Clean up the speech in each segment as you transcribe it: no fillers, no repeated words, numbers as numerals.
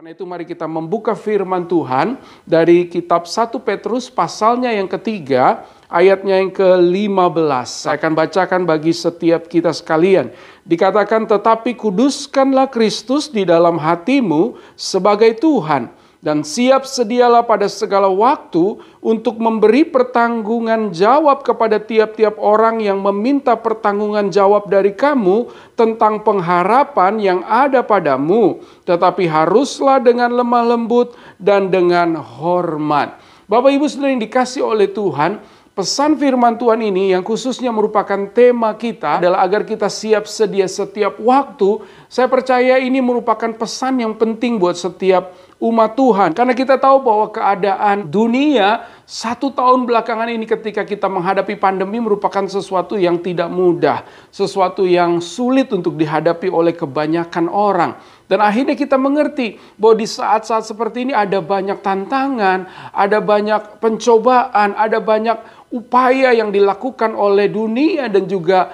Karena itu mari kita membuka firman Tuhan dari kitab 1 Petrus pasalnya yang ketiga, ayatnya yang ke-15. Saya akan bacakan bagi setiap kita sekalian. Dikatakan, tetapi kuduskanlah Kristus di dalam hatimu sebagai Tuhan, dan siap sedialah pada segala waktu untuk memberi pertanggungan jawab kepada tiap-tiap orang yang meminta pertanggungan jawab dari kamu tentang pengharapan yang ada padamu. Tetapi haruslah dengan lemah lembut dan dengan hormat. Bapak Ibu Saudara yang dikasih oleh Tuhan, pesan firman Tuhan ini yang khususnya merupakan tema kita adalah agar kita siap sedia setiap waktu. Saya percaya ini merupakan pesan yang penting buat setiap umat Tuhan. Karena kita tahu bahwa keadaan dunia 1 tahun belakangan ini ketika kita menghadapi pandemi merupakan sesuatu yang tidak mudah. Sesuatu yang sulit untuk dihadapi oleh kebanyakan orang. Dan akhirnya kita mengerti bahwa di saat-saat seperti ini ada banyak tantangan, ada banyak pencobaan, ada banyak upaya yang dilakukan oleh dunia dan juga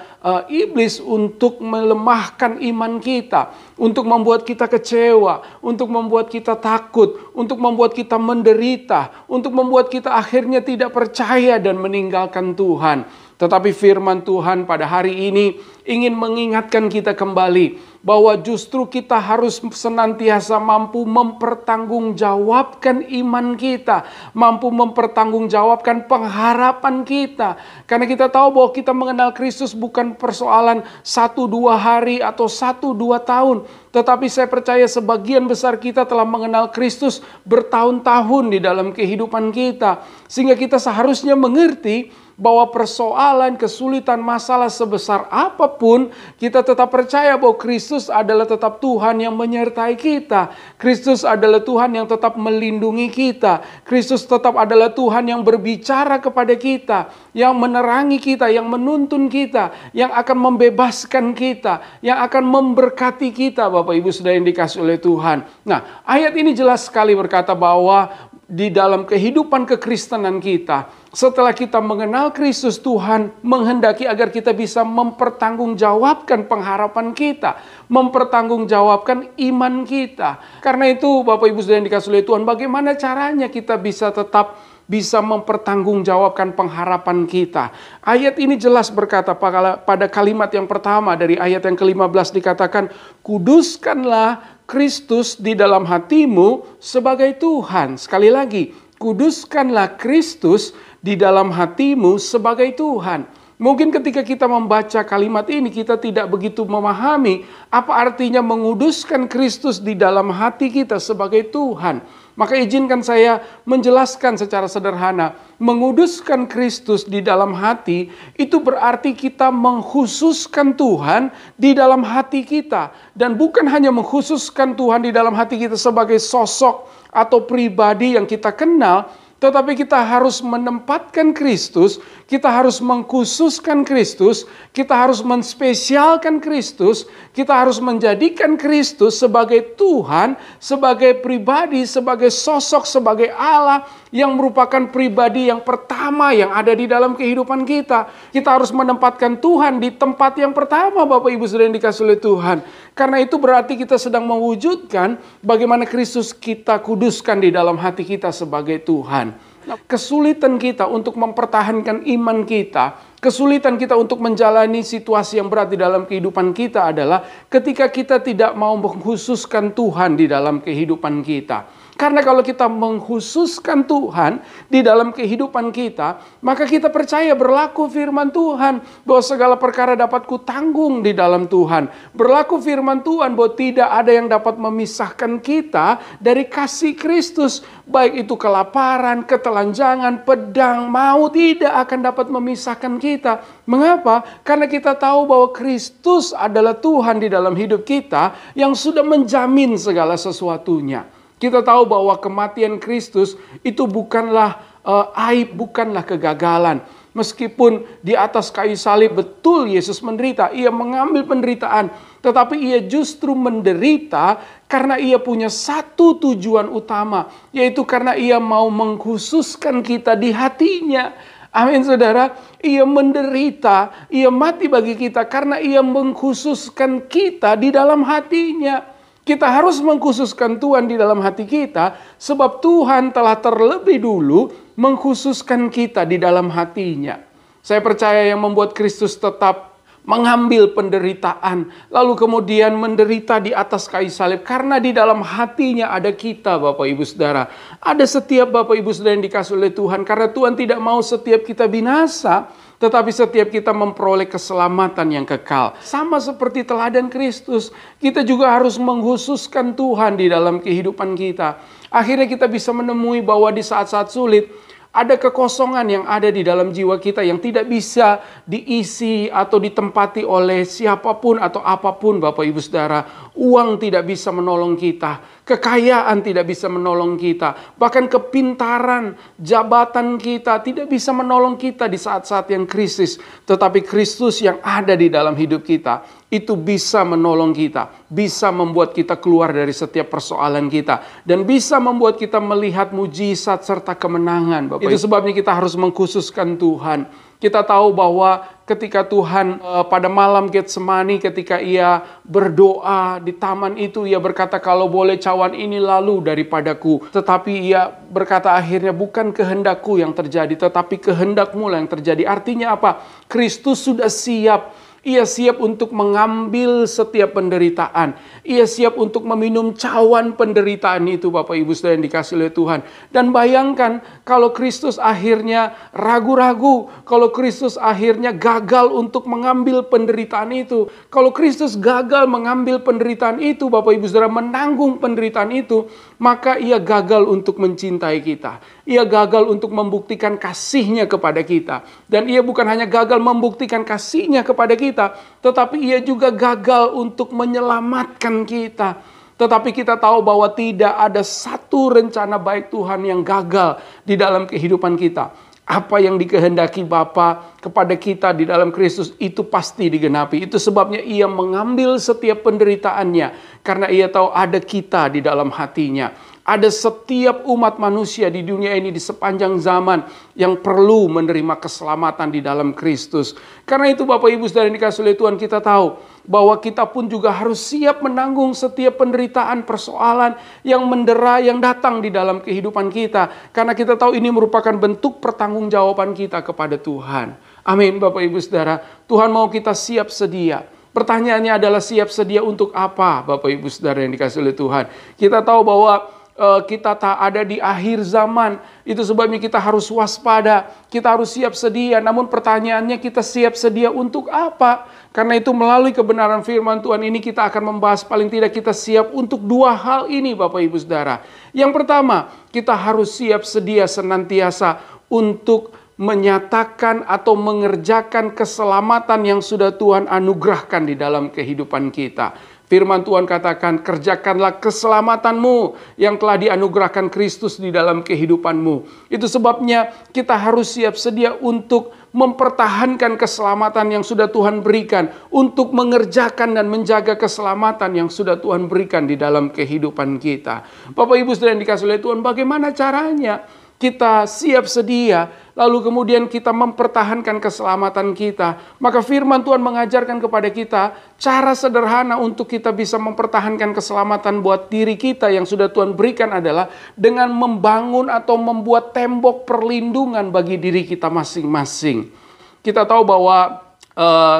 iblis untuk melemahkan iman kita, untuk membuat kita kecewa, untuk membuat kita takut, untuk membuat kita menderita, untuk membuat kita akhirnya tidak percaya dan meninggalkan Tuhan. Tetapi firman Tuhan pada hari ini ingin mengingatkan kita kembali bahwa justru kita harus senantiasa mampu mempertanggungjawabkan iman kita, mampu mempertanggungjawabkan pengharapan kita. Karena kita tahu bahwa kita mengenal Kristus bukan persoalan 1-2 hari atau 1-2 tahun. Tetapi saya percaya sebagian besar kita telah mengenal Kristus bertahun-tahun di dalam kehidupan kita. Sehingga kita seharusnya mengerti bahwa persoalan, kesulitan, masalah sebesar apapun, kita tetap percaya bahwa Kristus adalah tetap Tuhan yang menyertai kita. Kristus adalah Tuhan yang tetap melindungi kita. Kristus tetap adalah Tuhan yang berbicara kepada kita, yang menerangi kita, yang menuntun kita, yang akan membebaskan kita, yang akan memberkati kita, Bapak Ibu Saudara yang dikasih oleh Tuhan. Nah, ayat ini jelas sekali berkata bahwa di dalam kehidupan kekristenan kita, setelah kita mengenal Kristus, Tuhan menghendaki agar kita bisa mempertanggungjawabkan pengharapan kita, mempertanggungjawabkan iman kita. Karena itu Bapak Ibu Saudara yang dikasih oleh Tuhan, bagaimana caranya kita bisa tetap bisa mempertanggungjawabkan pengharapan kita? Ayat ini jelas berkata pada kalimat yang pertama dari ayat yang ke-15 dikatakan, kuduskanlah Kristus di dalam hatimu sebagai Tuhan. Sekali lagi, kuduskanlah Kristus di dalam hatimu sebagai Tuhan. Mungkin ketika kita membaca kalimat ini kita tidak begitu memahami apa artinya menguduskan Kristus di dalam hati kita sebagai Tuhan. Maka izinkan saya menjelaskan secara sederhana. Menguduskan Kristus di dalam hati itu berarti kita mengkhususkan Tuhan di dalam hati kita. Dan bukan hanya mengkhususkan Tuhan di dalam hati kita sebagai sosok atau pribadi yang kita kenal, tetapi kita harus menempatkan Kristus, kita harus mengkhususkan Kristus, kita harus menspesialkan Kristus, kita harus menjadikan Kristus sebagai Tuhan, sebagai pribadi, sebagai sosok, sebagai Allah yang merupakan pribadi yang pertama yang ada di dalam kehidupan kita. Kita harus menempatkan Tuhan di tempat yang pertama, Bapak Ibu Saudara yang dikasih oleh Tuhan. Karena itu berarti kita sedang mewujudkan bagaimana Kristus kita kuduskan di dalam hati kita sebagai Tuhan. Nah, kesulitan kita untuk mempertahankan iman kita, kesulitan kita untuk menjalani situasi yang berat di dalam kehidupan kita adalah ketika kita tidak mau mengkhususkan Tuhan di dalam kehidupan kita. Karena kalau kita mengkhususkan Tuhan di dalam kehidupan kita, maka kita percaya berlaku firman Tuhan bahwa segala perkara dapat kutanggung di dalam Tuhan. Berlaku firman Tuhan bahwa tidak ada yang dapat memisahkan kita dari kasih Kristus. Baik itu kelaparan, ketelanjangan, pedang, maut tidak akan dapat memisahkan kita. Mengapa? Karena kita tahu bahwa Kristus adalah Tuhan di dalam hidup kita yang sudah menjamin segala sesuatunya. Kita tahu bahwa kematian Kristus itu bukanlah aib, bukanlah kegagalan. Meskipun di atas kayu salib betul Yesus menderita, ia mengambil penderitaan. Tetapi ia justru menderita karena ia punya satu tujuan utama. Yaitu karena ia mau mengkhususkan kita di hatinya. Amin saudara, ia menderita, ia mati bagi kita karena ia mengkhususkan kita di dalam hatinya. Kita harus mengkhususkan Tuhan di dalam hati kita, sebab Tuhan telah terlebih dulu mengkhususkan kita di dalam hatinya. Saya percaya yang membuat Kristus tetap mengambil penderitaan, lalu kemudian menderita di atas kayu salib, karena di dalam hatinya ada kita, Bapak Ibu Saudara. Ada setiap Bapak Ibu Saudara yang dikasih oleh Tuhan, karena Tuhan tidak mau setiap kita binasa, tetapi setiap kita memperoleh keselamatan yang kekal. Sama seperti teladan Kristus, kita juga harus mengkhususkan Tuhan di dalam kehidupan kita. Akhirnya kita bisa menemui bahwa di saat-saat sulit, ada kekosongan yang ada di dalam jiwa kita yang tidak bisa diisi atau ditempati oleh siapapun atau apapun, Bapak Ibu Saudara. Uang tidak bisa menolong kita, kekayaan tidak bisa menolong kita, bahkan kepintaran, jabatan kita tidak bisa menolong kita di saat-saat yang krisis. Tetapi Kristus yang ada di dalam hidup kita, itu bisa menolong kita, bisa membuat kita keluar dari setiap persoalan kita, dan bisa membuat kita melihat mujizat serta kemenangan. Bapak, itu sebabnya kita harus mengkhususkan Tuhan. Kita tahu bahwa ketika Tuhan pada malam Getsemani, ketika ia berdoa di taman itu, ia berkata, kalau boleh cawan ini lalu daripadaku. Tetapi ia berkata akhirnya, bukan kehendakku yang terjadi, tetapi kehendakmu lah yang terjadi. Artinya apa? Kristus sudah siap. Ia siap untuk mengambil setiap penderitaan. Ia siap untuk meminum cawan penderitaan itu, Bapak Ibu Saudara yang dikasih oleh Tuhan. Dan bayangkan kalau Kristus akhirnya ragu-ragu, kalau Kristus akhirnya gagal untuk mengambil penderitaan itu, kalau Kristus gagal mengambil penderitaan itu, Bapak Ibu Saudara, menanggung penderitaan itu, maka ia gagal untuk mencintai kita. Ia gagal untuk membuktikan kasihnya kepada kita. Dan ia bukan hanya gagal membuktikan kasihnya kepada kita, tetapi ia juga gagal untuk menyelamatkan kita. Tetapi kita tahu bahwa tidak ada satu rencana baik Tuhan yang gagal di dalam kehidupan kita. Apa yang dikehendaki Bapa kepada kita di dalam Kristus itu pasti digenapi. Itu sebabnya ia mengambil setiap penderitaannya, karena ia tahu ada kita di dalam hatinya. Ada setiap umat manusia di dunia ini di sepanjang zaman yang perlu menerima keselamatan di dalam Kristus. Karena itu Bapak Ibu Saudara yang dikasihi oleh Tuhan, kita tahu bahwa kita pun juga harus siap menanggung setiap penderitaan, persoalan yang mendera yang datang di dalam kehidupan kita. Karena kita tahu ini merupakan bentuk pertanggungjawaban kita kepada Tuhan. Amin Bapak Ibu Saudara. Tuhan mau kita siap sedia. Pertanyaannya adalah siap sedia untuk apa, Bapak Ibu Saudara yang dikasihi oleh Tuhan. Kita tahu bahwa kita tak ada di akhir zaman. Itu sebabnya kita harus waspada, kita harus siap sedia. Namun pertanyaannya, kita siap sedia untuk apa? Karena itu melalui kebenaran firman Tuhan ini kita akan membahas, paling tidak kita siap untuk dua hal ini, Bapak Ibu Saudara. Yang pertama, kita harus siap sedia senantiasa untuk menyatakan atau mengerjakan keselamatan yang sudah Tuhan anugerahkan di dalam kehidupan kita. Firman Tuhan katakan, kerjakanlah keselamatanmu yang telah dianugerahkan Kristus di dalam kehidupanmu. Itu sebabnya kita harus siap sedia untuk mempertahankan keselamatan yang sudah Tuhan berikan, untuk mengerjakan dan menjaga keselamatan yang sudah Tuhan berikan di dalam kehidupan kita. Bapak Ibu Saudara yang dikasihi oleh Tuhan, bagaimana caranya kita siap sedia, lalu kemudian kita mempertahankan keselamatan kita? Maka firman Tuhan mengajarkan kepada kita cara sederhana untuk kita bisa mempertahankan keselamatan buat diri kita yang sudah Tuhan berikan adalah dengan membangun atau membuat tembok perlindungan bagi diri kita masing-masing. Kita tahu bahwa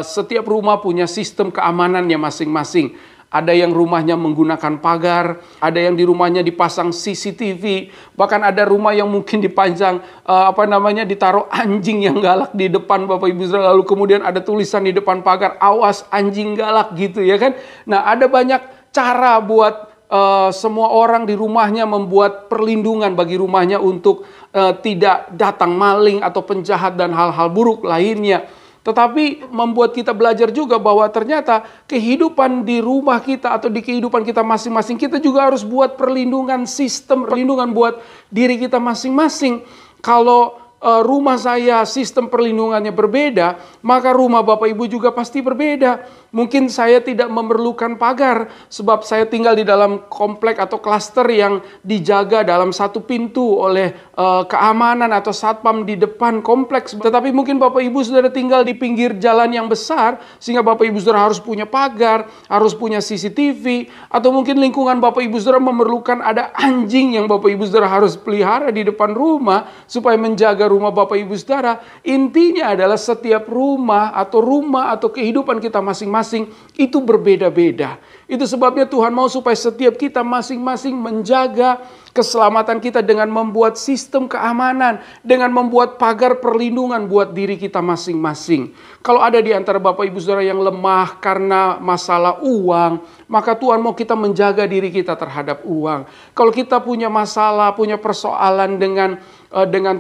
setiap rumah punya sistem keamanannya masing-masing. Ada yang rumahnya menggunakan pagar, ada yang di rumahnya dipasang CCTV, bahkan ada rumah yang mungkin dipajang ditaruh anjing yang galak di depan, Bapak Ibu Saudara, lalu kemudian ada tulisan di depan pagar, awas anjing galak gitu ya kan. Nah, ada banyak cara buat semua orang di rumahnya membuat perlindungan bagi rumahnya untuk tidak datang maling atau penjahat dan hal-hal buruk lainnya. Tetapi membuat kita belajar juga bahwa ternyata kehidupan di rumah kita atau di kehidupan kita masing-masing, kita juga harus buat perlindungan, sistem perlindungan buat diri kita masing-masing. Kalau rumah saya sistem perlindungannya berbeda, maka rumah Bapak Ibu juga pasti berbeda. Mungkin saya tidak memerlukan pagar sebab saya tinggal di dalam komplek atau klaster yang dijaga dalam satu pintu oleh keamanan atau satpam di depan kompleks. Tetapi mungkin Bapak Ibu Saudara tinggal di pinggir jalan yang besar sehingga Bapak Ibu Saudara harus punya pagar, harus punya CCTV, atau mungkin lingkungan Bapak Ibu Saudara memerlukan ada anjing yang Bapak Ibu Saudara harus pelihara di depan rumah supaya menjaga rumah Bapak Ibu Saudara. Intinya adalah setiap rumah atau kehidupan kita masing-masing itu berbeda-beda. Itu sebabnya Tuhan mau supaya setiap kita masing-masing menjaga keselamatan kita dengan membuat sistem keamanan, dengan membuat pagar perlindungan buat diri kita masing-masing. Kalau ada di antara Bapak Ibu Saudara yang lemah karena masalah uang, maka Tuhan mau kita menjaga diri kita terhadap uang. Kalau kita punya masalah, punya persoalan dengan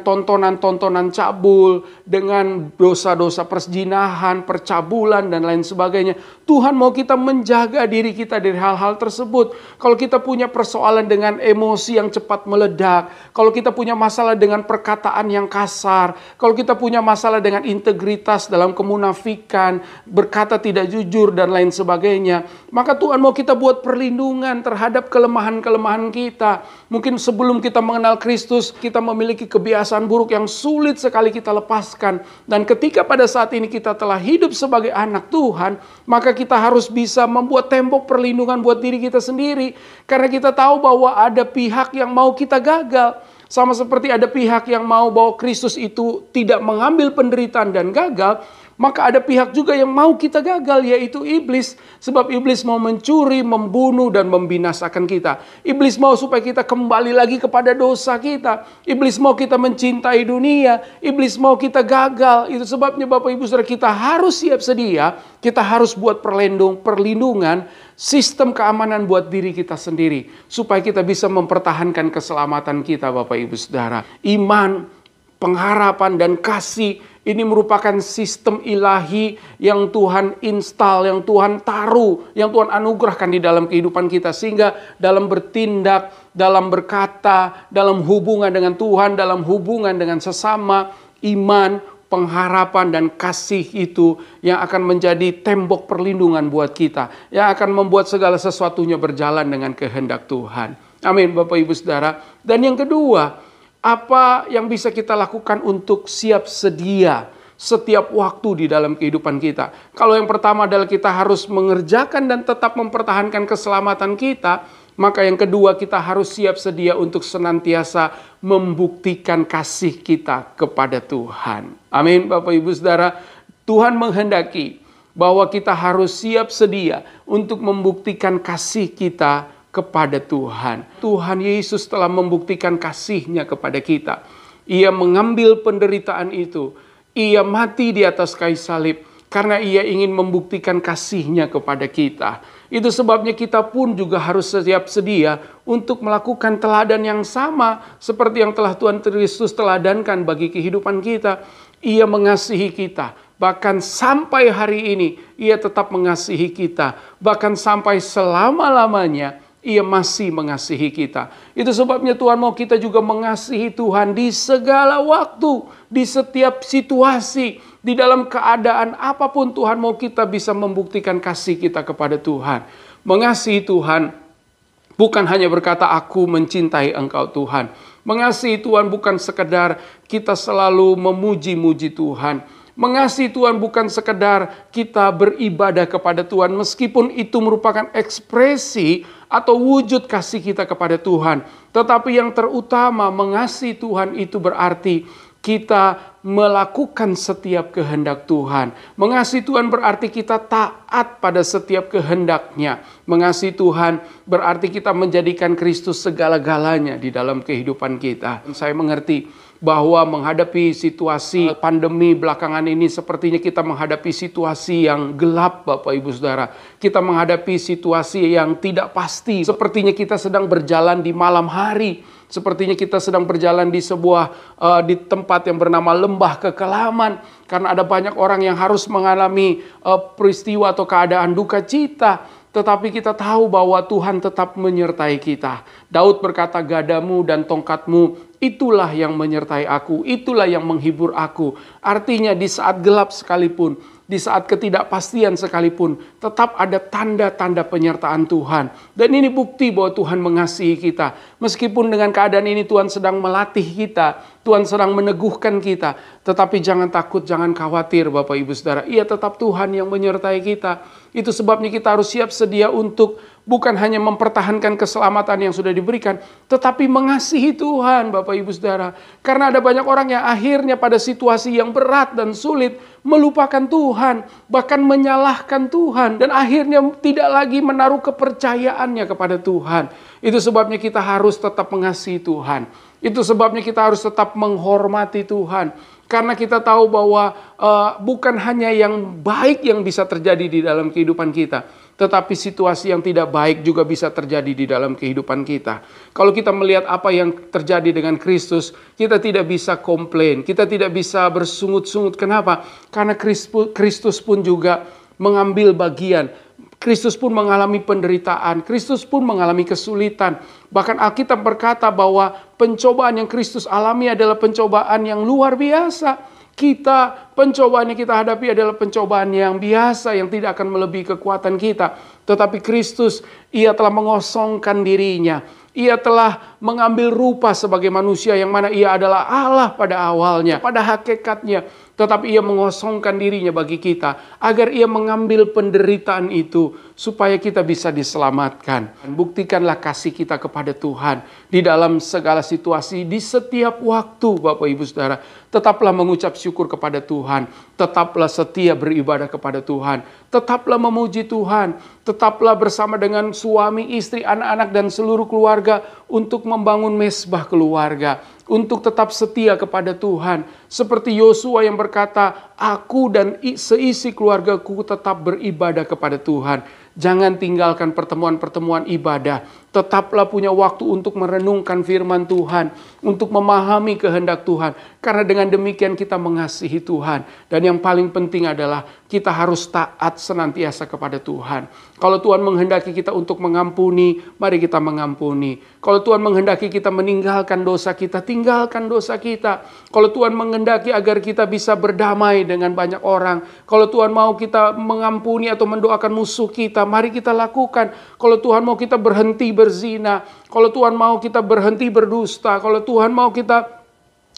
tontonan-tontonan cabul, dengan dosa-dosa perzinahan, percabulan, dan lain sebagainya. Tuhan mau kita menjaga diri kita dari hal-hal tersebut. Kalau kita punya persoalan dengan emosi yang cepat meledak, kalau kita punya masalah dengan perkataan yang kasar, kalau kita punya masalah dengan integritas dalam kemunafikan, berkata tidak jujur, dan lain sebagainya, maka Tuhan mau kita buat perlindungan terhadap kelemahan-kelemahan kita. Mungkin sebelum kita mengenal Kristus, kita memiliki kebiasaan buruk yang sulit sekali kita lepaskan. Dan ketika pada saat ini kita telah hidup sebagai anak Tuhan, maka kita harus bisa membuat tembok perlindungan buat diri kita sendiri. Karena kita tahu bahwa ada pihak yang mau kita gagal. Sama seperti ada pihak yang mau bahwa Kristus itu tidak mengambil penderitaan dan gagal, maka ada pihak juga yang mau kita gagal, yaitu iblis. Sebab iblis mau mencuri, membunuh, dan membinasakan kita. Iblis mau supaya kita kembali lagi kepada dosa kita. Iblis mau kita mencintai dunia. Iblis mau kita gagal. Itu sebabnya Bapak Ibu Saudara, kita harus siap sedia. Kita harus buat perlindungan, sistem keamanan buat diri kita sendiri. Supaya kita bisa mempertahankan keselamatan kita, Bapak Ibu Saudara. Iman, pengharapan, dan kasih ini merupakan sistem ilahi yang Tuhan install, yang Tuhan taruh, yang Tuhan anugerahkan di dalam kehidupan kita. Sehingga dalam bertindak, dalam berkata, dalam hubungan dengan Tuhan, dalam hubungan dengan sesama, iman, pengharapan, dan kasih itu yang akan menjadi tembok perlindungan buat kita. Yang akan membuat segala sesuatunya berjalan dengan kehendak Tuhan. Amin, Bapak Ibu Saudara. Dan yang kedua, apa yang bisa kita lakukan untuk siap sedia setiap waktu di dalam kehidupan kita? Kalau yang pertama adalah kita harus mengerjakan dan tetap mempertahankan keselamatan kita, maka yang kedua kita harus siap sedia untuk senantiasa membuktikan kasih kita kepada Tuhan. Amin, Bapak Ibu Saudara. Tuhan menghendaki bahwa kita harus siap sedia untuk membuktikan kasih kita kepada Tuhan. Tuhan Yesus telah membuktikan kasih-Nya kepada kita. Ia mengambil penderitaan itu. Ia mati di atas kayu salib karena Ia ingin membuktikan kasih-Nya kepada kita. Itu sebabnya kita pun juga harus siap sedia untuk melakukan teladan yang sama seperti yang telah Tuhan Kristus teladankan bagi kehidupan kita. Ia mengasihi kita. Bahkan sampai hari ini Ia tetap mengasihi kita. Bahkan sampai selama-lamanya Ia masih mengasihi kita. Itu sebabnya Tuhan mau kita juga mengasihi Tuhan di segala waktu, di setiap situasi, di dalam keadaan apapun. Tuhan mau kita bisa membuktikan kasih kita kepada Tuhan. Mengasihi Tuhan bukan hanya berkata aku mencintai Engkau Tuhan. Mengasihi Tuhan bukan sekedar kita selalu memuji-muji Tuhan. Mengasihi Tuhan bukan sekedar kita beribadah kepada Tuhan, meskipun itu merupakan ekspresi atau wujud kasih kita kepada Tuhan. Tetapi yang terutama, mengasihi Tuhan itu berarti kita melakukan setiap kehendak Tuhan. Mengasihi Tuhan berarti kita taat pada setiap kehendak-Nya. Mengasihi Tuhan berarti kita menjadikan Kristus segala-galanya di dalam kehidupan kita. Saya mengerti bahwa menghadapi situasi pandemi belakangan ini sepertinya kita menghadapi situasi yang gelap, Bapak Ibu Saudara. Kita menghadapi situasi yang tidak pasti. Sepertinya kita sedang berjalan di malam hari. Sepertinya kita sedang berjalan di di tempat yang bernama lembah kekelaman. Karena ada banyak orang yang harus mengalami peristiwa atau keadaan duka cita. Tetapi kita tahu bahwa Tuhan tetap menyertai kita. Daud berkata, gadamu dan tongkatmu itulah yang menyertai aku, itulah yang menghibur aku. Artinya di saat gelap sekalipun, di saat ketidakpastian sekalipun, tetap ada tanda-tanda penyertaan Tuhan. Dan ini bukti bahwa Tuhan mengasihi kita. Meskipun dengan keadaan ini Tuhan sedang melatih kita, Tuhan sedang meneguhkan kita. Tetapi jangan takut, jangan khawatir Bapak Ibu Saudara. Ia tetap Tuhan yang menyertai kita. Itu sebabnya kita harus siap sedia untuk bukan hanya mempertahankan keselamatan yang sudah diberikan, tetapi mengasihi Tuhan Bapak Ibu Saudara. Karena ada banyak orang yang akhirnya pada situasi yang berat dan sulit melupakan Tuhan, bahkan menyalahkan Tuhan, dan akhirnya tidak lagi menaruh kepercayaannya kepada Tuhan. Itu sebabnya kita harus tetap mengasihi Tuhan. Itu sebabnya kita harus tetap menghormati Tuhan. Karena kita tahu bahwa bukan hanya yang baik yang bisa terjadi di dalam kehidupan kita, tetapi situasi yang tidak baik juga bisa terjadi di dalam kehidupan kita. Kalau kita melihat apa yang terjadi dengan Kristus, kita tidak bisa komplain, kita tidak bisa bersungut-sungut. Kenapa? Karena Kristus pun juga mengambil bagian. Kristus pun mengalami penderitaan, Kristus pun mengalami kesulitan. Bahkan Alkitab berkata bahwa pencobaan yang Kristus alami adalah pencobaan yang luar biasa. Pencobaan yang kita hadapi adalah pencobaan yang biasa, yang tidak akan melebihi kekuatan kita. Tetapi Kristus, Ia telah mengosongkan dirinya. Ia telah mengambil rupa sebagai manusia, yang mana Ia adalah Allah pada awalnya, pada hakikatnya. Tetapi Ia mengosongkan dirinya bagi kita, agar Ia mengambil penderitaan itu, supaya kita bisa diselamatkan. Buktikanlah kasih kita kepada Tuhan di dalam segala situasi, di setiap waktu Bapak Ibu Saudara. Tetaplah mengucap syukur kepada Tuhan, tetaplah setia beribadah kepada Tuhan, tetaplah memuji Tuhan, tetaplah bersama dengan suami, istri, anak-anak, dan seluruh keluarga untuk membangun mezbah keluarga, untuk tetap setia kepada Tuhan. Seperti Yosua yang berkata, aku dan seisi keluargaku tetap beribadah kepada Tuhan. Jangan tinggalkan pertemuan-pertemuan ibadah. Tetaplah punya waktu untuk merenungkan firman Tuhan, untuk memahami kehendak Tuhan. Karena dengan demikian kita mengasihi Tuhan. Dan yang paling penting adalah kita harus taat senantiasa kepada Tuhan. Kalau Tuhan menghendaki kita untuk mengampuni, mari kita mengampuni. Kalau Tuhan menghendaki kita meninggalkan dosa kita, tinggalkan dosa kita. Kalau Tuhan menghendaki agar kita bisa berdamai dengan banyak orang, kalau Tuhan mau kita mengampuni atau mendoakan musuh kita, mari kita lakukan. Kalau Tuhan mau kita berhenti berzina, kalau Tuhan mau kita berhenti berdusta, kalau Tuhan mau kita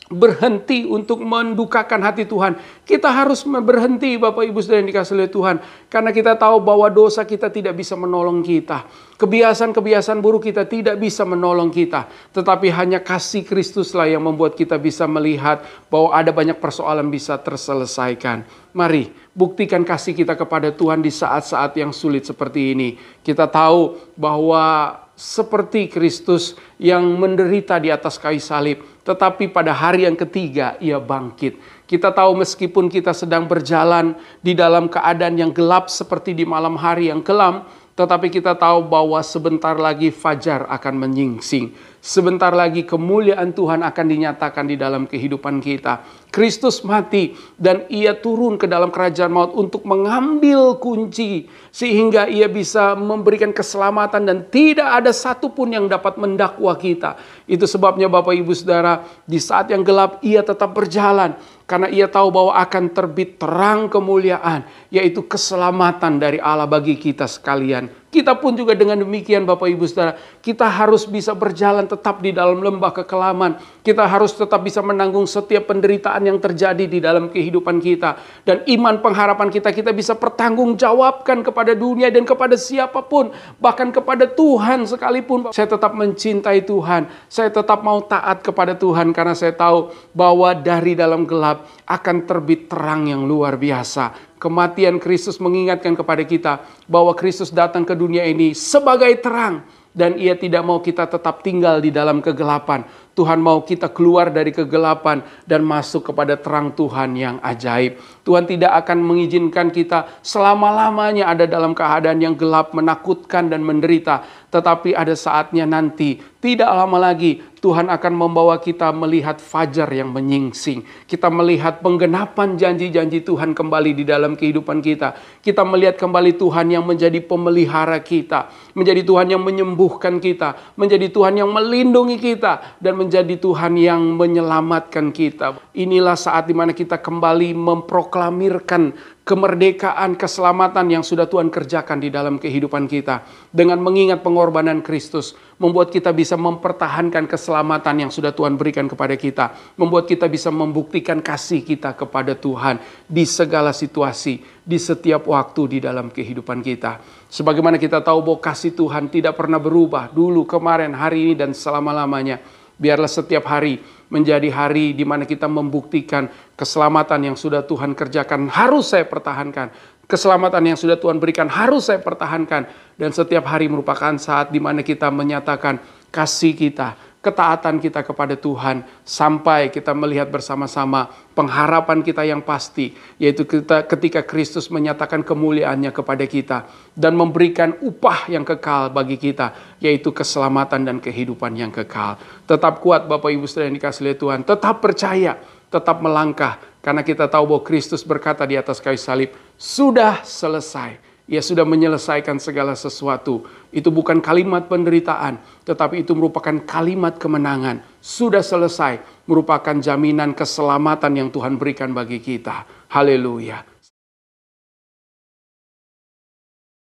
berhenti untuk mendukakan hati Tuhan, kita harus berhenti Bapak Ibu Saudara yang dikasihi oleh Tuhan. Karena kita tahu bahwa dosa kita tidak bisa menolong kita, kebiasaan-kebiasaan buruk kita tidak bisa menolong kita, tetapi hanya kasih Kristuslah yang membuat kita bisa melihat bahwa ada banyak persoalan bisa terselesaikan. Mari buktikan kasih kita kepada Tuhan di saat-saat yang sulit seperti ini. Kita tahu bahwa seperti Kristus yang menderita di atas kayu salib, tetapi pada hari yang ketiga Ia bangkit. Kita tahu meskipun kita sedang berjalan di dalam keadaan yang gelap seperti di malam hari yang kelam, tetapi kita tahu bahwa sebentar lagi fajar akan menyingsing. Sebentar lagi kemuliaan Tuhan akan dinyatakan di dalam kehidupan kita. Kristus mati dan Ia turun ke dalam kerajaan maut untuk mengambil kunci, sehingga Ia bisa memberikan keselamatan dan tidak ada satupun yang dapat mendakwa kita. Itu sebabnya Bapak Ibu Saudara, di saat yang gelap Ia tetap berjalan, karena Ia tahu bahwa akan terbit terang kemuliaan, yaitu keselamatan dari Allah bagi kita sekalian. Kita pun juga dengan demikian Bapak Ibu Saudara, kita harus bisa berjalan tetap di dalam lembah kekelaman. Kita harus tetap bisa menanggung setiap penderitaan yang terjadi di dalam kehidupan kita. Dan iman pengharapan kita bisa pertanggungjawabkan kepada dunia dan kepada siapapun. Bahkan kepada Tuhan sekalipun. Saya tetap mencintai Tuhan. Saya tetap mau taat kepada Tuhan karena saya tahu bahwa dari dalam gelap akan terbit terang yang luar biasa. Kematian Kristus mengingatkan kepada kita bahwa Kristus datang ke dunia ini sebagai terang. Dan Ia tidak mau kita tetap tinggal di dalam kegelapan. Tuhan mau kita keluar dari kegelapan dan masuk kepada terang Tuhan yang ajaib. Tuhan tidak akan mengizinkan kita selama-lamanya ada dalam keadaan yang gelap, menakutkan dan menderita. Tetapi ada saatnya nanti, tidak lama lagi, Tuhan akan membawa kita melihat fajar yang menyingsing. Kita melihat penggenapan janji-janji Tuhan kembali di dalam kehidupan kita. Kita melihat kembali Tuhan yang menjadi pemelihara kita. Menjadi Tuhan yang menyembuhkan kita. Menjadi Tuhan yang melindungi kita. Dan menjadi Tuhan yang menyelamatkan kita. Inilah saat dimana kita kembali memproklamirkan kemerdekaan, keselamatan yang sudah Tuhan kerjakan di dalam kehidupan kita. Dengan mengingat pengorbanan Kristus, membuat kita bisa mempertahankan keselamatan yang sudah Tuhan berikan kepada kita. Membuat kita bisa membuktikan kasih kita kepada Tuhan di segala situasi, di setiap waktu di dalam kehidupan kita. Sebagaimana kita tahu bahwa kasih Tuhan tidak pernah berubah dulu, kemarin, hari ini, dan selama-lamanya. Biarlah setiap hari menjadi hari di mana kita membuktikan keselamatan yang sudah Tuhan kerjakan harus saya pertahankan. Keselamatan yang sudah Tuhan berikan harus saya pertahankan. Dan setiap hari merupakan saat di mana kita menyatakan kasih kita, ketaatan kita kepada Tuhan, sampai kita melihat bersama-sama pengharapan kita yang pasti, yaitu ketika Kristus menyatakan kemuliaannya kepada kita dan memberikan upah yang kekal bagi kita, yaitu keselamatan dan kehidupan yang kekal. Tetap kuat Bapak Ibu Saudara yang dikasihi Tuhan, tetap percaya, tetap melangkah, karena kita tahu bahwa Kristus berkata di atas kayu salib, sudah selesai. Ia sudah menyelesaikan segala sesuatu. Itu bukan kalimat penderitaan, tetapi itu merupakan kalimat kemenangan. Sudah selesai, merupakan jaminan keselamatan yang Tuhan berikan bagi kita. Haleluya.